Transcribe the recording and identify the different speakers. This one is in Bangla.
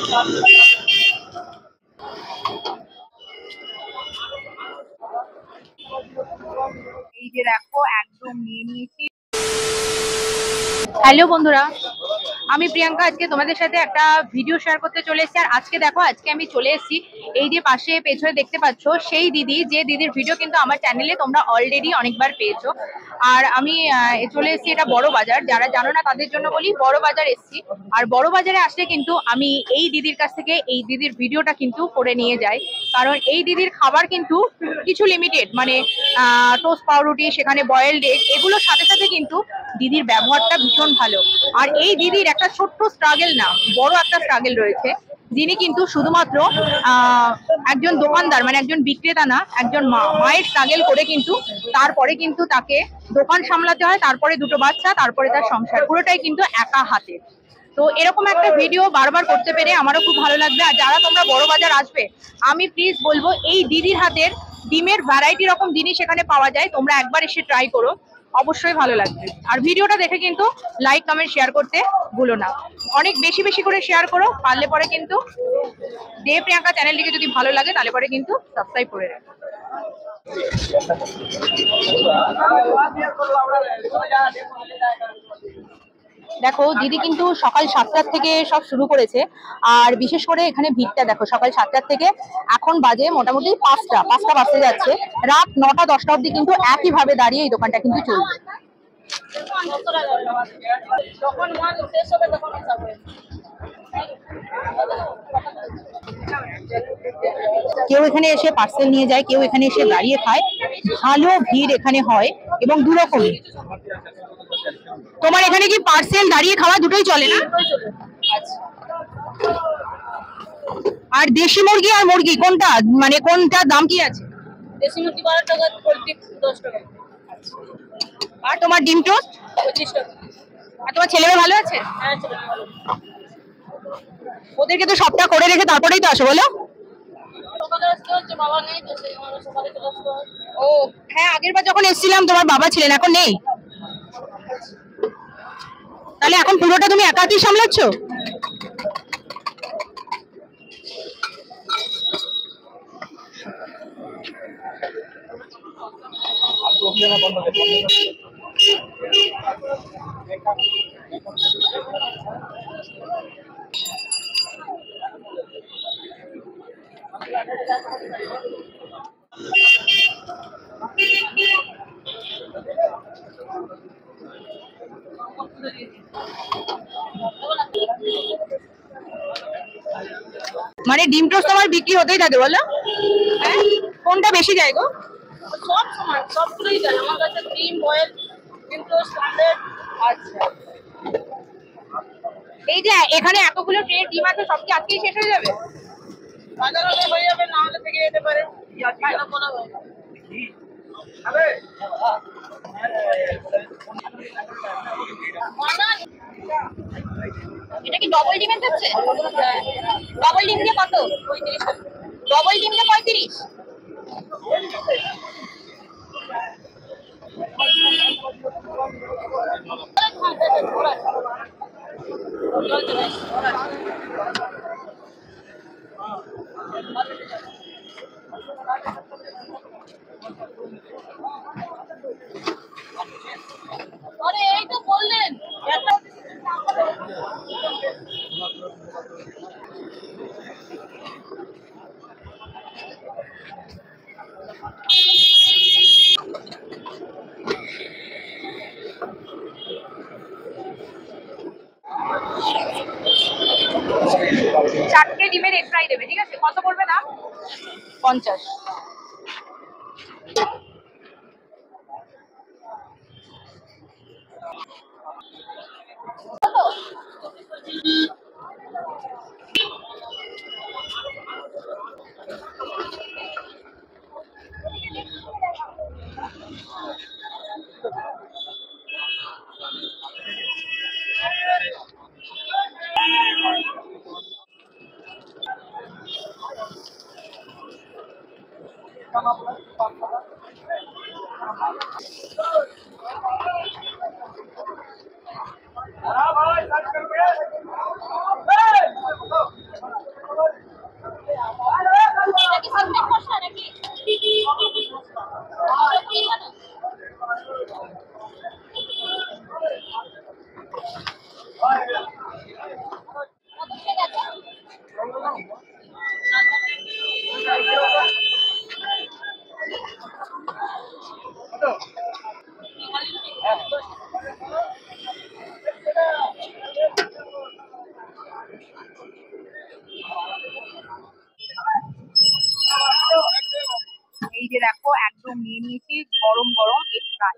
Speaker 1: এই যে দেখো একদম নিয়ে নিয়েছি। হ্যালো বন্ধুরা, আমি প্রিয়াঙ্কা। আজকে তোমাদের সাথে একটা ভিডিও শেয়ার করতে চলে এসেছি। আর আজকে দেখো, আজকে আমি চলে এসেছি এই যে পাশে পেছনে দেখতে পাচ্ছ সেই দিদি, যে দিদির ভিডিও কিন্তু আমার চ্যানেলে তোমরা অলরেডি অনেকবার পেয়েছো। আর আমি চলে এসেছি এটা বড় বাজার। যারা জানো না তাদের জন্য বলি, বড় বাজার এসেছি। আর বড় বাজারে আসলে কিন্তু আমি এই দিদির কাছ থেকে এই দিদির ভিডিওটা কিন্তু করে নিয়ে যাই, কারণ এই দিদির খাবার কিন্তু কিছু লিমিটেড, মানে টোস্ট পাউরুটি, সেখানে বয়েলড এগ, এগুলোর সাথে সাথে কিন্তু দিদির ব্যবহারটা ভীষণ ভালো। আর এই দিদির একটা ছোট্ট স্ট্রাগল না, বড় একটা স্ট্রাগল রয়েছে। যিনি কিন্তু শুধুমাত্র একজন দোকানদার, মানে একজন বিক্রেতা না, একজন মায়ের স্ট্রাগল করে কিন্তু তারপরে কিন্তু তাকে দোকান সামলাতে হয়, তারপরে দুটো বাচ্চা, তারপরে তার সংসার, পুরোটাই কিন্তু একা হাতে। তো এরকম একটা ভিডিও বারবার করতে পেরে আমারও খুব ভালো লাগবে। আর যারা তোমরা বড় বাজার আসবে, আমি প্লিজ বলবো এই দিদির হাতের ডিমের ভ্যারাইটি রকম জিনিস এখানে পাওয়া যায়, তোমরা একবার এসে ট্রাই করো, অবশ্যই ভালো লাগবে। আর ভিডিওটা দেখে কিন্তু লাইক কমেন্ট শেয়ার করতে ভুলো না, অনেক বেশি বেশি করে শেয়ার করো। পারলে পরে কিন্তু দেব প্রিয়াঙ্কা চ্যানেলটিকে যদি ভালো লাগে তাহলে পরে কিন্তু সাবস্ক্রাইব করে রাখো। দেখো দিদি কিন্তু সকাল 7টার থেকে সব শুরু করেছে। আর বিশেষ করে এখানে ভিড়টা দেখো, সকাল 7টার থেকে এখন বাজে মোটামুটি 5টা বাজতে যাচ্ছে। রাত 9টা 10টা অব্দি কিন্তু একইভাবে দাঁড়িয়ে এই দোকানটা কিন্তু চলবে। কেউ এখানে এসে পার্সেল নিয়ে যায়, কেউ এখানে এসে দাঁড়িয়ে খায়। ভালো ভিড় এখানে হয় এবং দুরকমই। তোমার এখানে কি পার্সেল দাঁড়িয়ে খাওয়া দুটোই চলে না? আর দেশি মুরগি আর মুরগি কোনটা, মানে কোনটার দাম কি আছে?
Speaker 2: দেশি মুরগি 12 টাকা, পোলট্রি 10 টাকা।
Speaker 1: আর তোমার ডিম টোস্ট
Speaker 2: 25 টাকা।
Speaker 1: আর তোমার ছেলে মেয়ে ভালো আছে?
Speaker 2: হ্যাঁ, ছেলে ভালো।
Speaker 1: ওদেরকে তো সবটা করে রেখে তারপরেই তো আসো, বলো?
Speaker 2: সকালে আসতে হচ্ছে, বাবা নেই তো সেই জন্য সকালে চলে আসতে হয়।
Speaker 1: ও হ্যাঁ, আগের বার যখন এসেছিলাম তোমার বাবা ছিলেন, এখন নেই। তাহলে এখন পুরোটা তুমি একাই সামলাচ্ছ? মানে ডিম টোস্ট তোমার বিক্রি হতেই থাকে, বলো? হ্যাঁ, কোনটা বেশি যায় গো?
Speaker 2: সব সময় সবগুলোই যায় আমার কাছে, ডিম বয়েল, ডিম টোস্ট, অমলেট।
Speaker 1: আচ্ছা, এই যে এখানে এতগুলো ট্রে ডিম আছে, সব কি আজকেই শেষ হয়ে যাবে?
Speaker 2: বাজার হলে হয়ে যাবে, না হলে থেকে যেতে পারে।
Speaker 1: এটা কি ডবল ডিমের যাচ্ছে? ডবল ডিম দিয়ে কত?
Speaker 2: 35 টাকা।
Speaker 1: ডবল ডিম দিয়ে 35?
Speaker 2: আরে এই তো বললেন
Speaker 1: চারটে ডিমের এগ ফ্রাই দেবে, ঠিক আছে? কত পড়বে দাম? 50। নিয়ে নিয়েছি গরম গরম এগ ফ্রাই।